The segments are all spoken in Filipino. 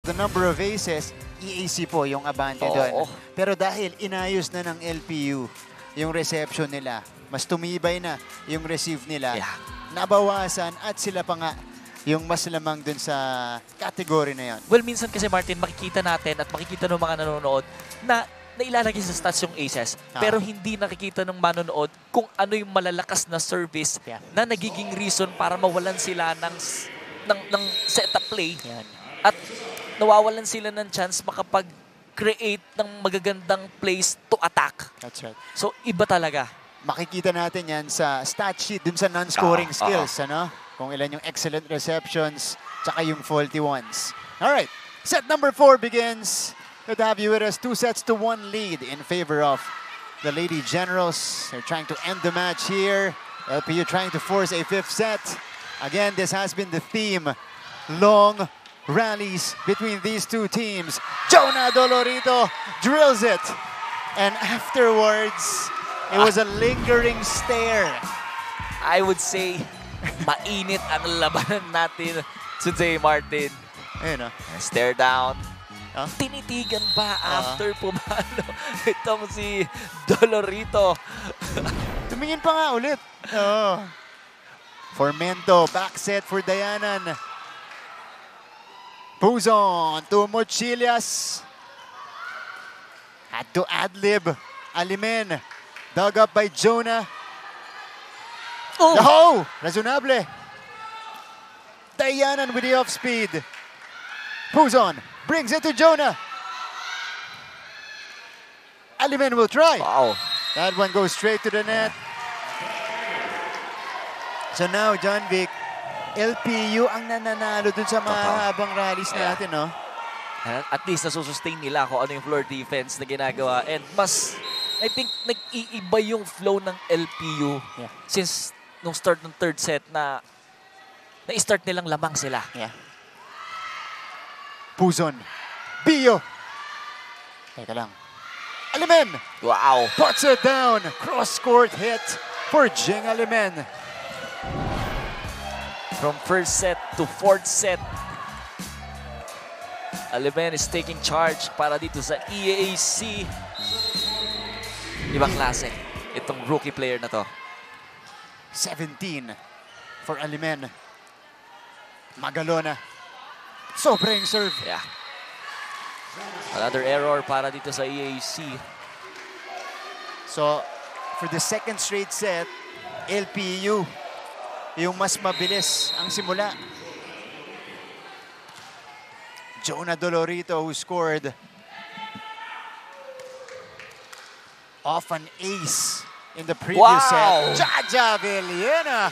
the number of aces, EAC po yung abante doon. Pero dahil inayos na ng LPU yung reception nila, mas tumibay na yung receive nila, nabawasan at sila pa nga yung mas lamang dun sa category na yan. Well, minsan kasi Martin, makikita natin at makikita ng mga nanonood na nailalagay sa stats yung aces, pero hindi nakikita ng manonood kung ano yung malalakas na service na nagiging reason para mawalan sila ng setup play. At nawawalan sila ng chance makapag-create ng magagandang plays to attack. That's right. So, iba talaga. Makikita natin yan sa stat sheet dun sa non-scoring skills, ano? Kung ilan yung excellent receptions, tsaka yung faulty ones. Alright, set number 4 begins. Good to have you with us. 2-1 lead in favor of the Lady Generals. They're trying to end the match here. LPU trying to force a 5th set. Again, this has been the theme. Long rallies between these two teams. Jonah Dolorito drills it. And afterwards, it was a lingering stare. I would say, mainit ang labanan natin today, Martin. Ayun, stare down. Tinitigan ba after pumalo itong si Dolorito? Tumingin pa nga ulit. Formento, back set for Dayanan. Puzon to Mochilias. Had to ad-lib. Alimen. Dug up by Jonah. Oh! Razonable. Dayanan with the off-speed. Puzon brings it to Jonah. Alimen will try. Wow. That one goes straight to the net. So now, John Vic, LPU ang nananalo dun sa mahabang rallies natin, no? At least nasusustain nila kung ano yung floor defense na ginagawa. And mas, I think, nag-iiba yung flow ng LPU since nung start ng third set na na-start nilang lamang sila. Puzon. Bio. Teka lang. Alimen. Wow. Puts it down. Cross-court hit for Jing Alimen. From first set to fourth set, Alimen is taking charge para dito sa EAC. Ibang klase itong rookie player na to. 17 for Alimen. Magalona. Sobrang serve. Another error para dito sa EAC. So, for the second straight set, LPU yung mas mabilis ang simula. Jonah Dolorito, who scored off an ace in the previous set. Jaja Villena.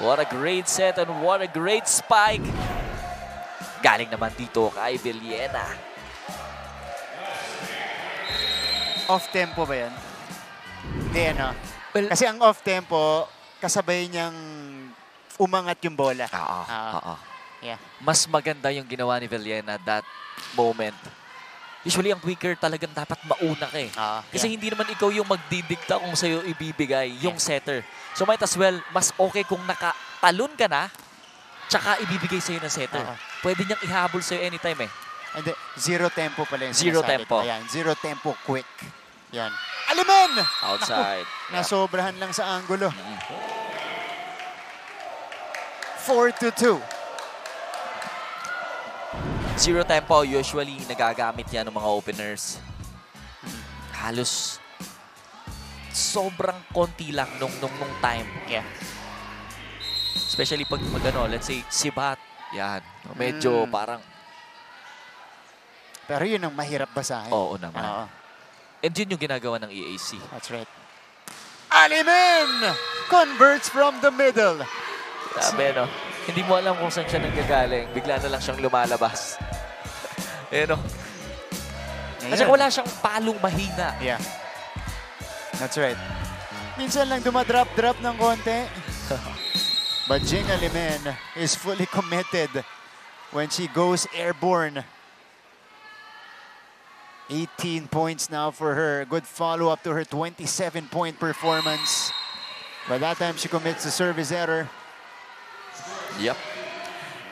What a great set and what a great spike. Galing naman dito kay Villena. Off-tempo ba yan? Hindi, ano? Well, kasi ang off-tempo, kasabay niyang umangat yung bola. Mas maganda yung ginawa ni Villena that moment. Usually, ang quicker talagang dapat mauna ka eh. Kasi hindi naman ikaw yung magdidikta kung sa'yo ibibigay yung setter. So might as well, mas okay kung nakatalon ka na, tsaka ibibigay sa'yo ng setter. Pwede niyang ihabol sa'yo anytime eh. And zero tempo pala yung zero tempo. Ayan, zero tempo quick. Yan. Alimen! Outside. Nasobrahan lang sa angulo. 4-2. Zero tempo, usually nagagamit yan ng mga openers. Halos sobrang konti lang nung time. Especially pag let's say, sibat. Yan. Medyo parang... Pero yun ang mahirap basahin. Oo naman. And yun yung ginagawa ng EAC. That's right. Alimen converts from the middle. Sabi, no? Hindi mo alam kung saan siya nanggagaling. Bigla na lang siyang lumalabas. No? Kasi wala siyang palong mahina. That's right. Minsan lang dumadrop-drop ng konti. But Jing Alimen is fully committed when she goes airborne. 18 points now for her. Good follow-up to her 27-point performance. By that time, she commits the service error. Yep.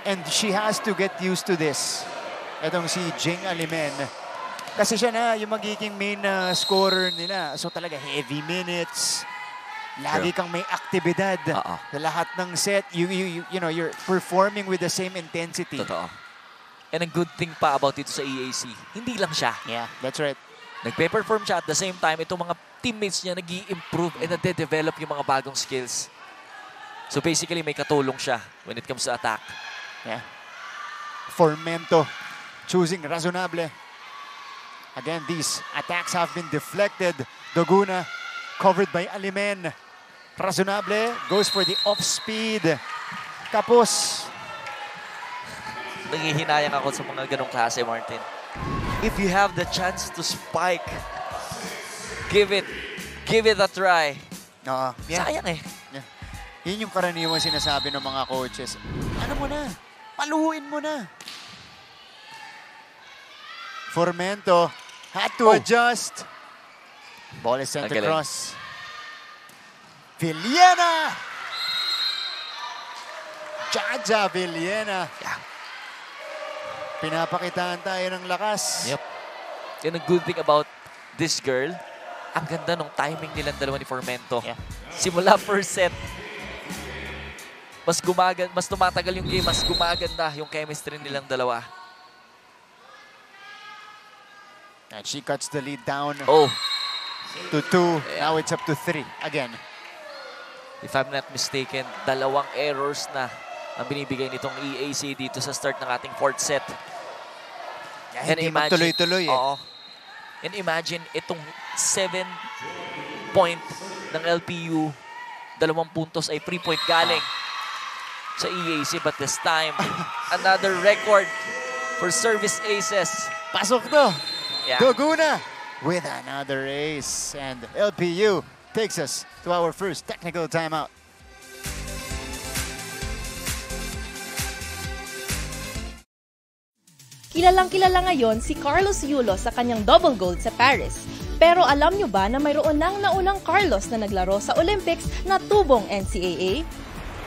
And she has to get used to this. Itong si Jing Alimen. Kasi siya na yung magiging main scorer nila. So talaga heavy minutes. Lagi kang may aktibidad. Sa lahat ng set, you know, you're performing with the same intensity. Totoo. And a good thing pa about dito sa EAC, hindi lang siya. Yeah, that's right. Nagpe-perform siya at the same time, itong mga teammates niya nag-i-improve and nade-develop yung mga bagong skills. So basically, may katulong siya when it comes to attack. Yeah. Formento choosing Razonable. Again, these attacks have been deflected. Doguna covered by Alimen. Razonable goes for the off-speed. Kapos. Nangihinayang ako sa mga ganong klase, Martin. If you have the chance to spike, give it a try. Yeah. Sayang eh. Yeah. Yun yung karaniwang sinasabi ng mga coaches. Ano mo na? Paluin mo na. Formento had to adjust. Ball is sent across. Villena! Jaja Villena. Yeah. Pinapakitaan tayo ng lakas. Yep. And a good thing about this girl, ang ganda ng timing nilang dalawa ni Formento. Yeah. Simula first set, mas tumatagal yung game, mas gumaganda yung chemistry nilang dalawa. And she cuts the lead down to 2. Yeah. Now it's up to 3 again. If I'm not mistaken, 2 errors na ang binibigay nitong EAC dito sa start ng ating 4th set. Yeah, and hindi magtuloy-tuloy eh. And imagine itong 7 point ng LPU, 2 puntos ay 3 point galing sa EAC. But this time, another record for service aces. Pasok to. Yeah. Doguna with another ace. And LPU takes us to our first technical timeout. Kilalang-kilala ngayon si Carlos Yulo sa kanyang double gold sa Paris. Pero alam nyo ba na mayroon nang naunang Carlos na naglaro sa Olympics na tubong NCAA?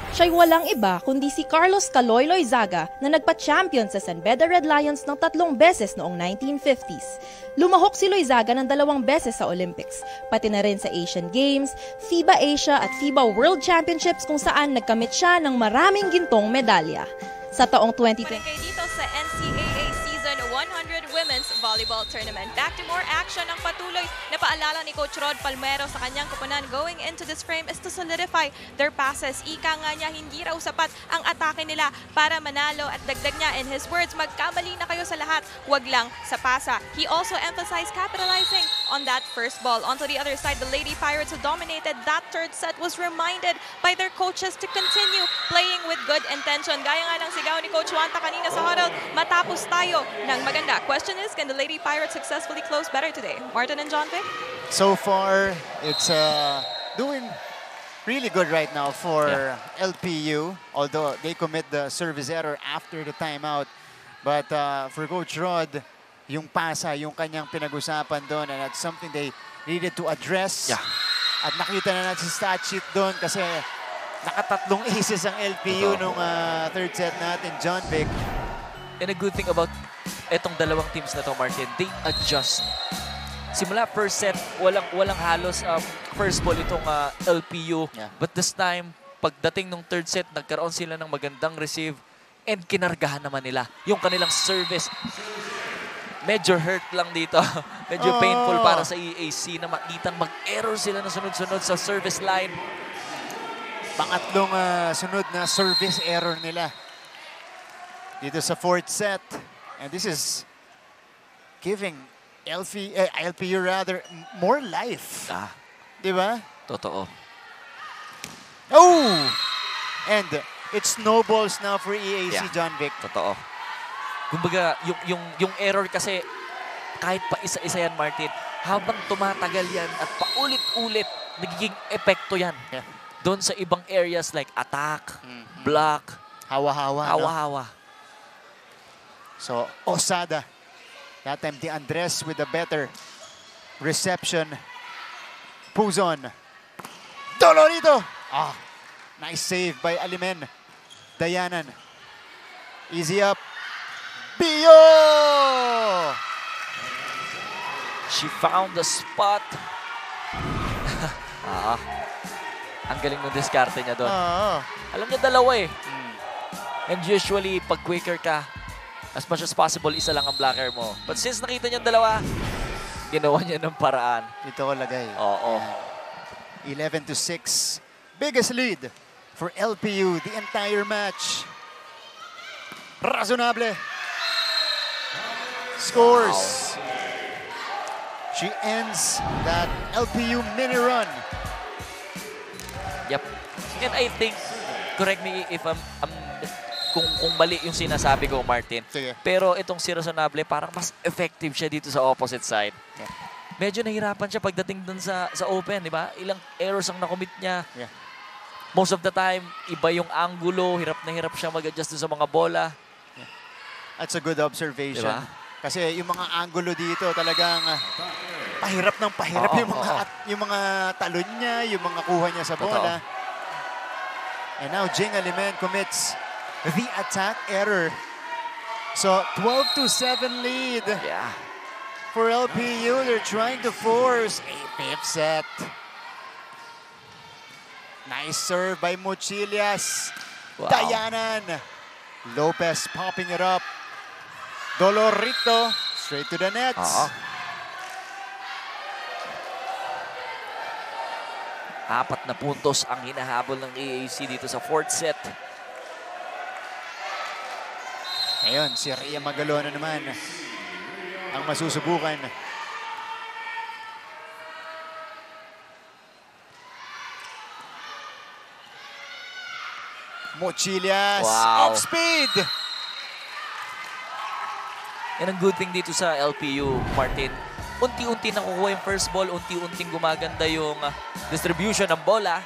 Siya'y walang iba kundi si Carlos Caloy Loizaga na nagpa-champion sa San Beda Red Lions ng 3 beses noong 1950s. Lumahok si Loizaga ng 2 beses sa Olympics, pati na rin sa Asian Games, FIBA Asia at FIBA World Championships kung saan nagkamit siya ng maraming gintong medalya. Sa taong 2020, dito sa NCAA Season 100 Women's Volleyball Tournament. Back to more action ang patuloy na paalala ni Coach Rod Palmero sa kanyang koponan going into this frame is to solidify their passes. Ika nga niya, hindi raw sapat ang atake nila para manalo at dagdag niya in his words, magkamali na kayo sa lahat, wag lang sa pasa. He also emphasized capitalizing on that first ball. Onto the other side, the Lady Pirates who dominated that 3rd set was reminded by their coaches to continue playing with good intention. Gaya nga ng sigaw ni Coach Wanta kanina sa huddle, matapos tayo ng maganda. Question is, can the Lady Pirates successfully close better today? Martin and John Vic? So far, it's doing really good right now for LPU, although they commit the service error after the timeout. But for Coach Rod, yung pasa, yung kanyang pinag-usapan doon, and that's something they needed to address. Yeah. At nakita na natin sa stat sheet doon kasi nakatatlong aces ang LPU nung 3rd set natin, John Vic. And a good thing about etong dalawang teams na to, Martin, they adjust. Simula first set, walang halos first ball itong LPU. Yeah. But this time, pagdating ng 3rd set, nagkaroon sila ng magandang receive and kinargahan naman nila yung kanilang service. Medyo hurt lang dito. Medyo painful para sa EAC na makitang mag-error sila na sunod-sunod sa service line. Pangatlong sunod na service error nila dito sa 4th set. And this is giving LPU rather more life. Di ba? Totoo. Oh! And it snowballs now for EAC, John Vic. Totoo. Kumbaga, yung error kasi, kahit pa isa-isa yan, Martin, habang tumatagal yan at paulit-ulit, nagiging epekto yan. Yeah. Doon sa ibang areas like attack, block, hawa-hawa. No? So, Osada. That time, the Andres with a better reception. Puzon. Dolorito! Nice save by Alimen. Dayanan. Easy up. Bio! She found the spot. Ang galing ng diskarte niya doon. Alam niya dalawa eh. And usually, pag quicker ka, as much as possible, isa lang ang blocker mo. But since nakita niya dalawa, ginawa niya ng paraan. Ito ko lagay. Oo. 11-6. Biggest lead for LPU the entire match. Razonable. Scores. She ends that LPU mini run. Yep. And I think, correct me if kung mali yung sinasabi ko, Martin. Sige. Pero itong si Razonable, parang mas effective siya dito sa opposite side. Yeah. Medyo nahirapan siya pagdating dun sa open, di ba? Ilang errors ang nakomit niya. Yeah. Most of the time, iba yung angulo. Hirap na hirap siya mag-adjust dun sa mga bola. Yeah. That's a good observation. Diba? Kasi yung mga angulo dito talagang pahirap ng pahirap yung mga talon niya, yung mga kuha niya sa bola. And now Jing Alimen commits the attack error. So 12-7 lead. Yeah. For LPU, they're trying to force a fifth set. Nice serve by Mochilias. Wow. Dayanan. Lopez popping it up. Dolorito straight to the nets. 4 na puntos ang hinahabol ng AAC dito sa fourth set. Ngayon, si Rhea Magalona naman ang masusubukan. Mochilias, Wow. off speed. Yan ang good thing dito sa LPU, Martin. Unti-unti nakukuha yung first ball, unti-unting gumaganda yung distribution ng bola.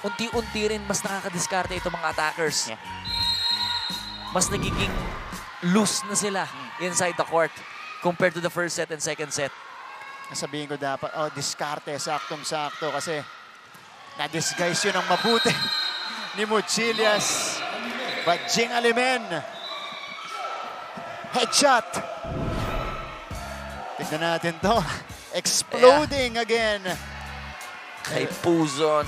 Unti-unti rin mas nakakadiskarte itong mga attackers. Yeah. Mas nagiging loose na sila inside the court compared to the first set and second set. Sabihin ko dapat, diskarte, saktong-sakto kasi na-disguise yun ang mabuti ni Mochilias. But Jing Alimen, headshot. Tignan natin to. Exploding again. Kay Puzon.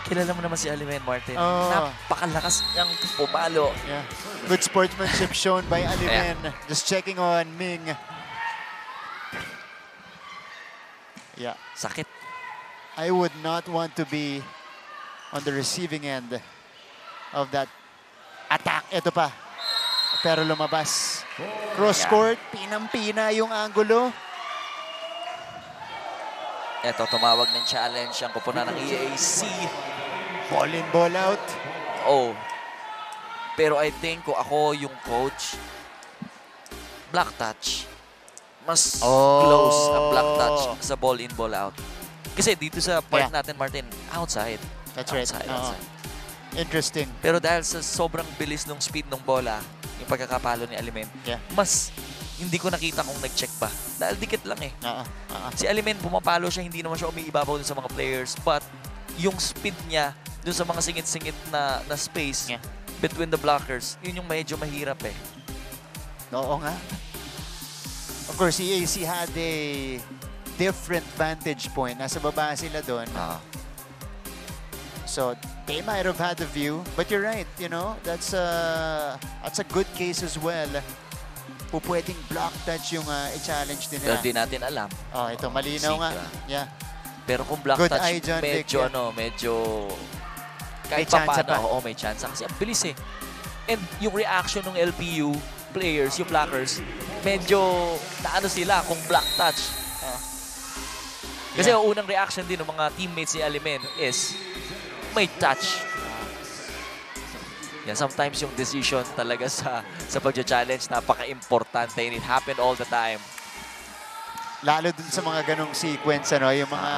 Kilala mo naman si Alimen, Martin. Napakalakas niyang pumalo. Yeah. Good sportsmanship shown by Alimen. Just checking on Ming. Yeah. Sakit. I would not want to be on the receiving end of that attack. Ito pa. Pero lumabas. Cross court, pinang-pina yung angulo. Ito, tumawag ng challenge ang kupunan ng EAC. Ball in, ball out. Oh. Pero I think kung ako yung coach, black touch. Mas close ang black touch sa ball in, ball out. Kasi dito sa part natin, Martin, outside. That's right. Outside. Interesting. Pero dahil sa sobrang bilis ng speed ng bola, yung pagkakapalo ni Alimen, mas hindi ko nakita kung nag-check pa. Dahil dikit lang eh. Si Alimen, pumapalo siya, hindi naman siya umiibabaw dun sa mga players. But yung speed niya dun sa mga singit-singit na space between the blockers, yun yung medyo mahirap eh. Oo nga. Of course, EAC had a different vantage point. Nasa baba sila doon. So, they might have had the view. But you're right, you know, that's a good case as well. Pwedeng block touch yung i-challenge din Pero nila. di natin alam. Ito malinaw nga. Yeah. Pero kung block Good touch, eye, John Vic, medyo kahit may chance paano, pa. may chance. Kasi ang bilis eh. And yung reaction ng LPU players, yung blockers, medyo naano sila kung block touch. Kasi ang unang reaction din ng mga teammates ni Alimen is may touch. Yan, sometimes yung decision talaga sa pagja-challenge napaka-importante and it happened all the time. Lalo dun sa mga ganong sequence, ano, yung mga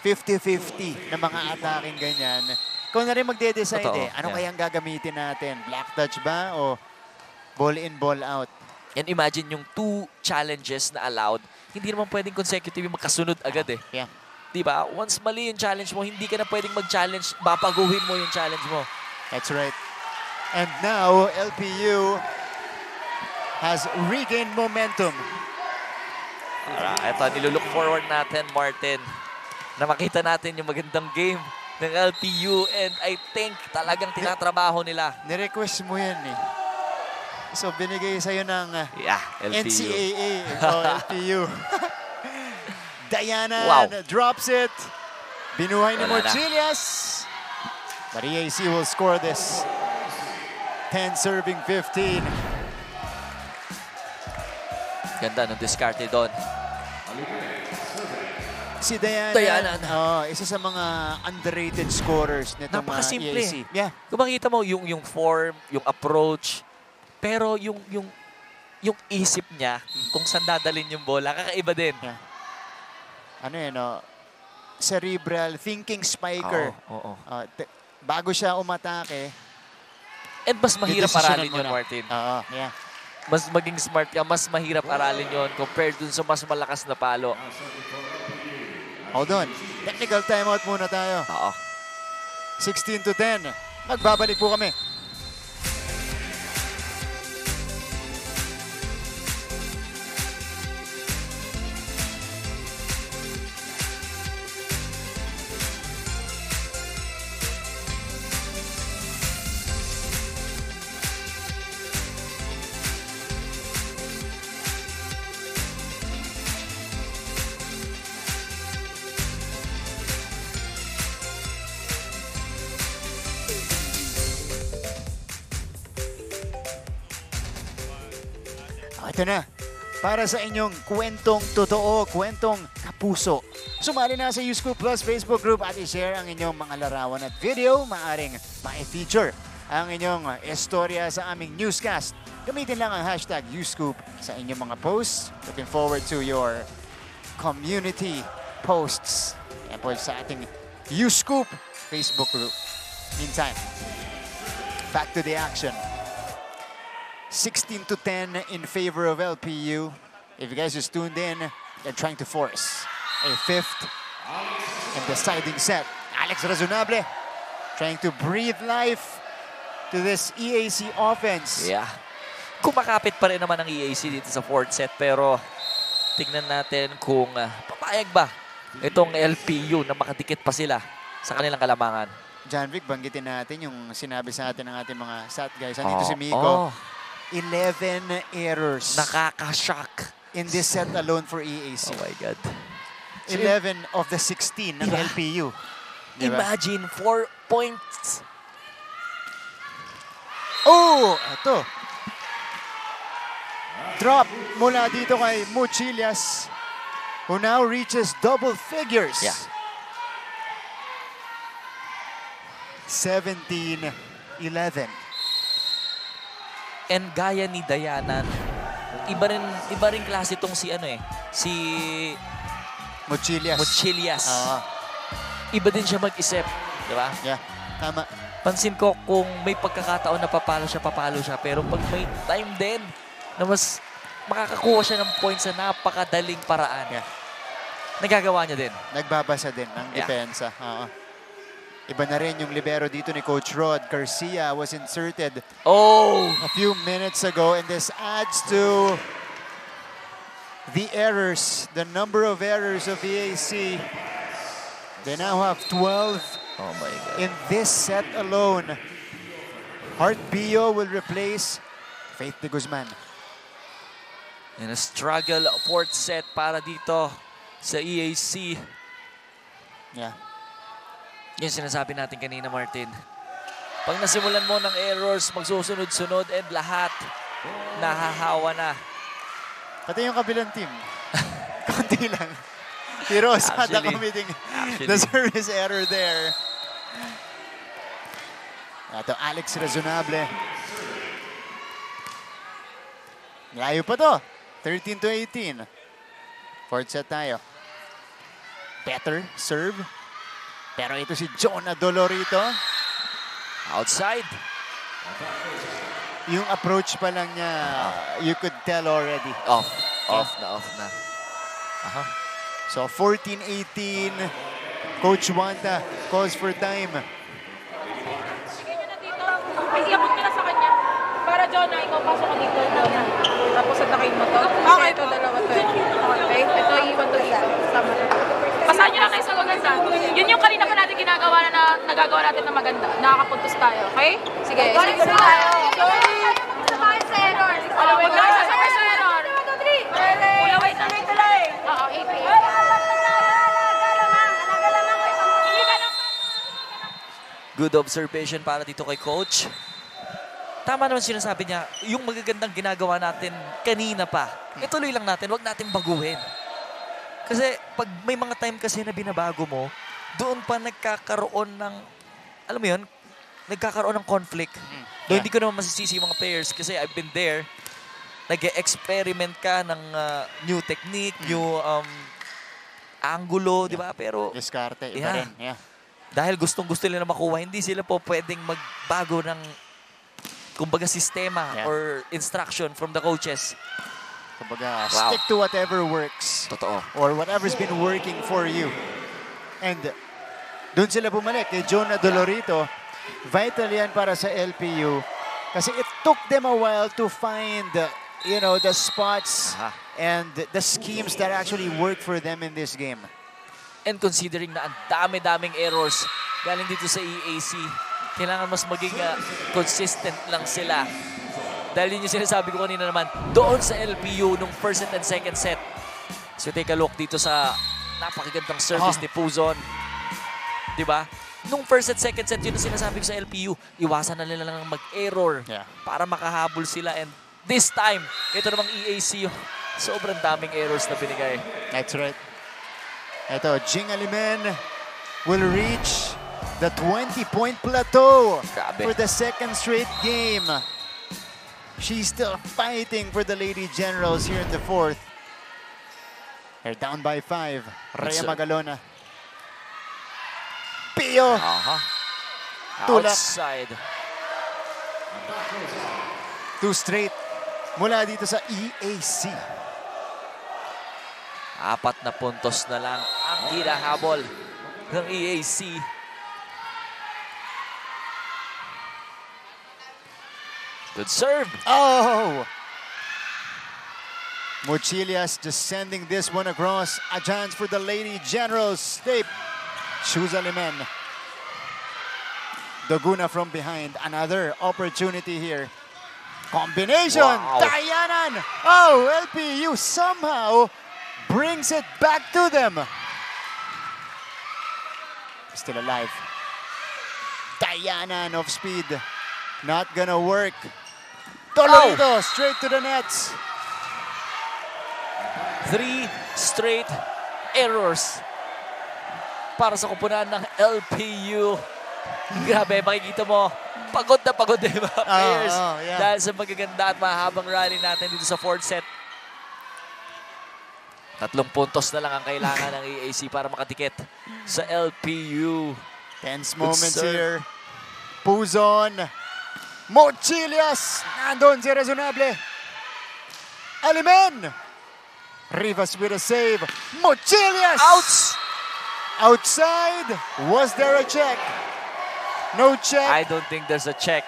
50-50 na mga attacking ganyan. Ikaw na rin magde-decide ano kayang gagamitin natin? Black touch ba o ball in, ball out? And imagine yung 2 challenges na allowed, hindi naman pwedeng consecutive yung magkasunod agad eh. Yeah. Diba? Once mali yung challenge mo, hindi ka na pwedeng mag-challenge, babaguhin mo yung challenge mo. That's right. And now, LPU has regained momentum. Ito, nilulook forward natin, Martin, na makita natin yung magandang game ng LPU and I think talagang tinatrabaho nila. Nirequest mo yan eh. So, binigay sa'yo ng LPU. NCAA o LPU. Diana drops it. Binuhay ni Mochilias. But EAC will score this. 10 serving 15. Ganda ng diskarte doon. Si Diana, isa sa mga underrated scorers nitong Napakasimple. EAC. Yeah. Kung makita mo yung form, yung approach, pero yung isip niya kung saan dadalhin yung bola, kakaiba din. Yeah. Ano yun, cerebral thinking spiker. Oo. Bago siya umatake, And mas mahirap aralin yun, Martin. Yeah. Mas maging smart ka, mas mahirap aralin yun compared dun sa mas malakas na palo. Hold on. Technical timeout muna tayo. 16-10. Magbabalik po kami. Ito na, para sa inyong kwentong totoo, kwentong kapuso. Sumali na sa UScoop Plus Facebook group at i-share ang inyong mga larawan at video. Maaring ma-feature ang inyong istorya sa aming newscast. Gamitin lang ang hashtag UScoop sa inyong mga posts. Looking forward to your community posts. Yan po sa ating UScoop Facebook group. Meantime, back to the action. 16-10 in favor of LPU. If you guys just tuned in, they're trying to force a fifth and deciding set. Alex Razonable trying to breathe life to this EAC offense. Yeah. Kumakapit pa rin naman ang EAC dito sa fourth set pero tingnan natin kung papayag ba itong LPU na makadikit pa sila sa kanilang kalamangan. John Vic, banggitin natin yung sinabi sa atin ng ating mga SAT guys. Andito si Miko. 11 errors. Nakaka-shock. In this set alone for EAC. Oh my God. 11 of the 16 ng LPU. Diba? Imagine, 4 points. Oh! Ito. Drop mula dito kay Mochilias, who now reaches double figures. Yeah. 17-11. And gaya ni Diana, iba rin klase itong si Mochilias. Iba din siya mag-isip, di ba? Yeah, tama. Pansin ko kung may pagkakataon na papalo siya. Pero pag may time din na mas makakakuha siya ng points sa napakadaling paraan. Yeah. Nagagawa niya din. Nagbabasa din ng depensa. Iba na rin yung libero dito ni Coach Rod. Garcia was inserted a few minutes ago, and this adds to the errors, the number of errors of EAC. They now have 12 Oh my God. in this set alone. Hart Bio will replace Faith de Guzman. In a struggle, fourth set para dito sa EAC. Yeah. Yung sinasabi natin kanina, Martin. Pag nasimulan mo ng errors, magsusunod-sunod and lahat nahahawa na. Pati yung kabilang team. Konti lang. Si Rosada committing the service error there. Ito, Alex Razonable. Layo pa to. 13-18. Fourth set tayo. Better serve. Pero ito si Jonah Dolorito. Outside. Yung approach pa lang niya, you could tell already. Off na. So 14-18. Coach Wanta calls for time. Isiabot nyo na sa kanya. Para Jonah, ikaw pasok ka dito. Tapos atakain mo to. Okay, ito dalawa to. Okay, ito iwan to isa. Tama. Pasahan nyo lang kayo sa maganda. Yun yung kanina pa natin ginagawa na nagagawa natin na maganda. Nakakapuntos tayo, okay? Sige. Sige tayo. Sabay sa error. Huwag na sasabay sa error. Ulaway tuloy. Oo, 8. Good observation para dito kay Coach. Tama naman sinasabi niya, yung magagandang ginagawa natin kanina pa, ituloy lang natin, wag natin baguhin. Kasi pag may mga time kasi na binabago mo, doon pa nagkakaroon ng, alam mo yun, nagkakaroon ng conflict. Doon hindi ko naman masisisi yung mga players kasi I've been there. Nag-experiment ka ng new technique, new angulo, di ba? Pero Diskarte, iba rin. Yeah. dahil gustong-gusto nila makuha, hindi sila po pwedeng magbago ng kumbaga sistema or instruction from the coaches. Kumbaga, stick to whatever works. Totoo. Or whatever's been working for you. And doon sila bumalik kay Jonah Dolorito. Vital yan para sa LPU. Kasi it took them a while to find, you know, the spots and the schemes that actually work for them in this game. And considering na ang dami-daming errors galing dito sa EAC, kailangan mas maging consistent lang sila. Dahil yun yung sinasabi ko kanina naman, doon sa LPU nung first set and second set. So take a look dito sa napakagandang service ni Puzon. Diba? Nung first set, second set, yun ang sinasabi ko sa LPU. Iwasan na nila lang mag-error para makahabol sila. And this time, ito namang EAC, sobrang daming errors na binigay. That's right. Ito, Jing Alimen will reach the 20-point plateau for the second straight game. She's still fighting for the Lady Generals here in the fourth. They're down by 5. Rhea Magalona. Pio. Tulak. Outside. 2 straight mula dito sa EAC. 4 na puntos na lang ang hinahabol ng EAC. Good serve. Oh! Mochilias just sending this one across. A chance for the Lady Generals. They choose Alimen. Doguna from behind. Another opportunity here. Combination. Wow. Dayanan. Oh, LPU somehow brings it back to them. Still alive. Dayanan off speed. Not gonna work. Dolorito straight to the nets. 3 straight errors para sa kupunan ng LPU. Grabe, makikita mo, pagod na yung mga players dahil sa magaganda at mahabang rally natin dito sa fourth set. 3 puntos na lang ang kailangan ng EAC para makatikit sa LPU. Tense moments here. Puzon. Mochilias. Nandun si Razonable. Alimen. Rivas with a save. Mochilias. Outside. Was there a check? No check. I don't think there's a check.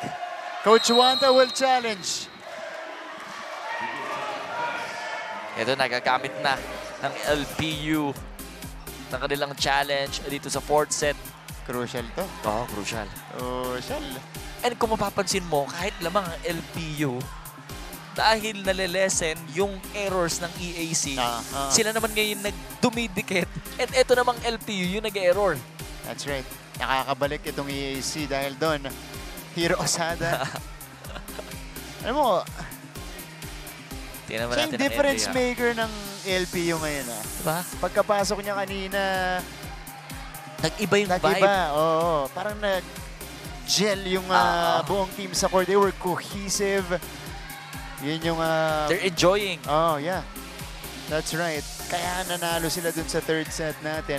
Coach Wanta will challenge. Ito, nagagamit na ng LPU ng kanilang challenge dito sa fourth set. Crucial to. Oo, crucial. Crucial. And kung mapapansin mo, kahit lamang ang LPU, dahil nalilesen yung errors ng EAC, sila naman ngayon nagdumidikit. And ito namang LPU yung nag-error. That's right. Nakakabalik itong EAC dahil doon, Hiro Osada. Alam mo, siya yung difference maker ng LPU ngayon. Diba? Pagkapasok niya kanina, nag-iba yung vibe. Oo. Parang nag-gel yung buong team sa court. They were cohesive. Yun yung... they're enjoying. Oh, yeah. That's right. Kaya nanalo sila dun sa third set natin.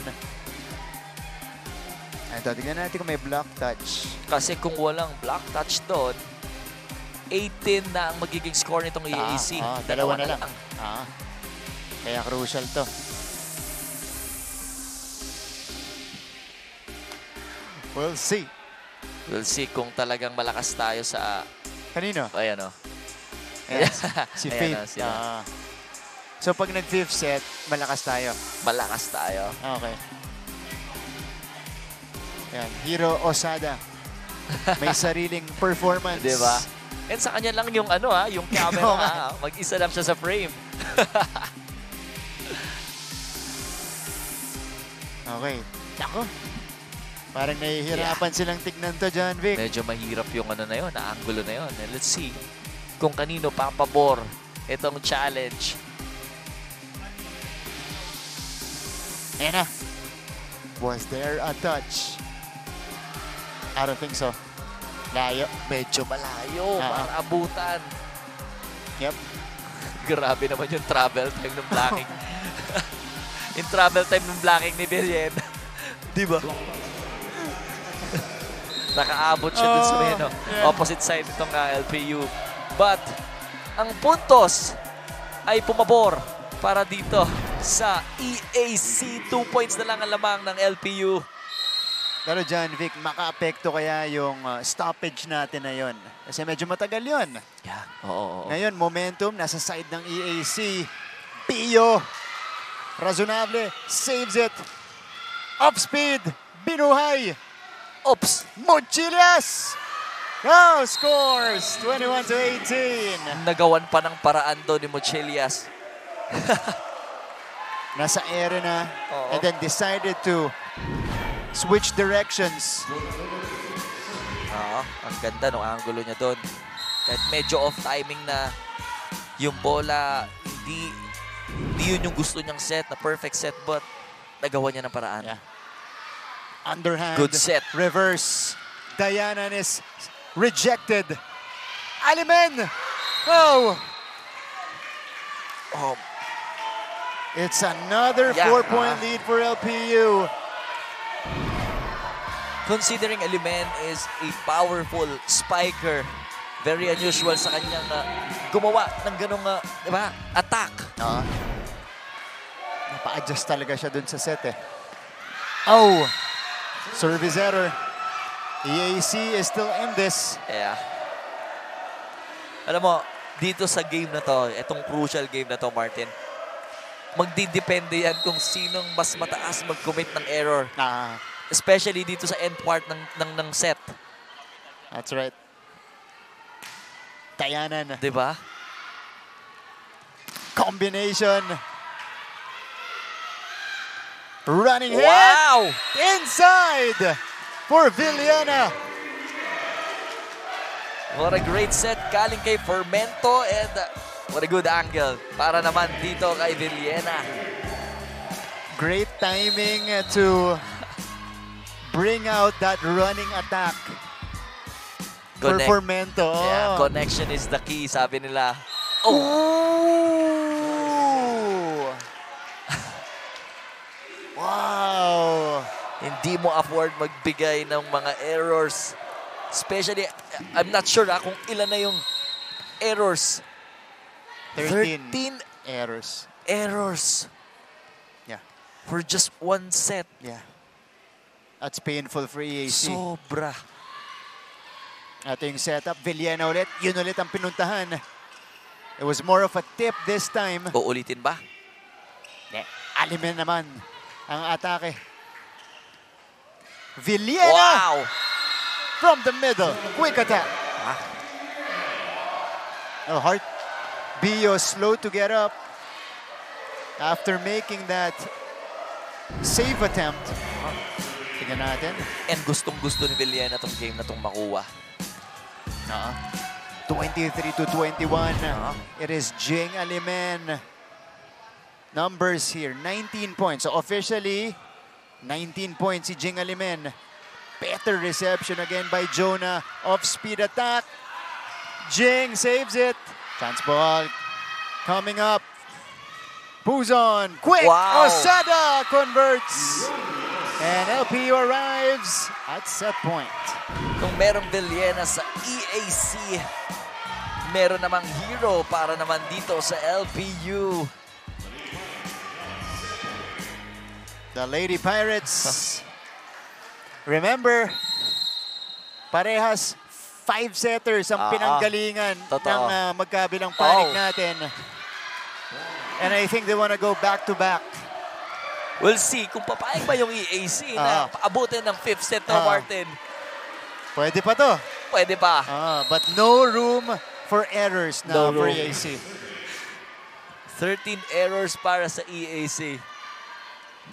Ito, tignan natin kung may block touch. Kasi kung walang block touch doon, 18 na ang magiging score nitong EAC. Dalawa na lang. Kaya crucial to. We'll see. We'll see kung talagang malakas tayo sa... Kanino? Ayan o. Ayan, si Ayan Faith. na sila. So pag nag-fifth set, malakas tayo. Malakas tayo. Okay. Ayan, Hiro Osada. May sariling performance. Diba? And sa kanya lang yung ano yung camera. Mag-isa lang siya sa frame. Okay. Ako. Parang nahihirapan silang tignan to, John Vic. Medyo mahirap yung ano na yun, na angulo na yun. And let's see kung kanino papabor itong challenge. Ayan na. Was there a touch? I don't think so. Layo. Medyo malayo para abutan. Yep. Grabe naman yung travel time ng blocking. Yung travel time ng blocking ni Villena. Diba? Nakaabot siya dun sa may, opposite side itong LPU. But, ang puntos ay pumabor para dito sa EAC. 2 points na lang ang lamang ng LPU. Pero John Vic, maka-apekto kaya yung stoppage natin na yon? Kasi medyo matagal yon. Yeah, oo. Ngayon, momentum nasa side ng EAC. Pio, razonable, saves it. Off speed, binuhay. Oops! Mochilias! Now scores 21-18. Nagawan pa ng paraan doon ni Mochilias. Nasa ere na. Oo. And then decided to switch directions. Ang ganda ng angulo niya doon. Kahit medyo off timing na yung bola, hindi yun yung gusto niyang set, na perfect set, but nagawa niya ng paraan. Yeah. Underhand. Good set. Reverse. Dayanan is rejected. Alimen! Oh! It's another 4-point lead for LPU. Considering Alimen is a powerful spiker, very unusual sa kanyang gumawa ng ganong diba, attack. Napa-adjust talaga siya dun sa set eh. Oh! Service error. EAC is still in this. Yeah. Alam mo, dito sa game na to, itong crucial game na to, Martin, magdidepende yan kung sinong mas mataas mag-commit ng error. Especially dito sa end part ng set. That's right. Dayanan. Diba? Combination. Running hit. Wow! Inside for Villena. What a great set galing kay Fermento, and what a good angle para naman dito kay Villena. Great timing to bring out that running attack for Fermento. Yeah, connection is the key, sabi nila. Wow! Hindi mo afford magbigay ng mga errors. Especially, I'm not sure kung ilan na yung errors. 13 errors. Errors. Yeah. For just one set. Yeah. That's painful for EAC. Sobra. Ito yung setup. Villena ulit. Yun ulit ang pinuntahan. It was more of a tip this time. Uulitin ba? Yeah. Alimen naman ang atake. Villena! Wow! From the middle. Quick attack. Oh, Hart. Bio slow to get up after making that save attempt. Tingnan natin. And gustong-gusto ni Villena itong game na itong makuha. 23-21. It is Jing Alimen. Numbers here, 19 points. So officially, 19 points si Jing Alimen. Better reception again by Jonah. Off-speed attack. Jing saves it. Chance ball coming up. Puzon, quick! Wow. Osada converts. And LPU arrives at set point. Kung merong Villena sa EAC, meron namang hero para naman dito sa LPU. The Lady Pirates. Remember, Parehas 5-setters ang pinanggalingan Totoo. ng magkabilang panig natin. And I think they want to go back-to-back. We'll see kung papayag ba yung EAC na paabutin ng 5th set ng Martin. Pwede pa to. Pwede pa. But no room for errors now for EAC. 13 errors para sa EAC.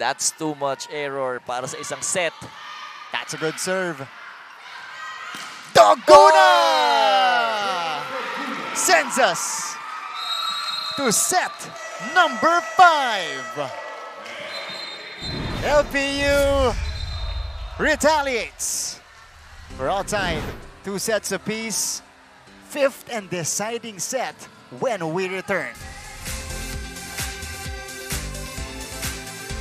That's too much error para sa isang set. That's a good serve. Dogona! Sends us to set number 5. LPU retaliates. We're all tied. 2 sets apiece. 5th and deciding set when we return.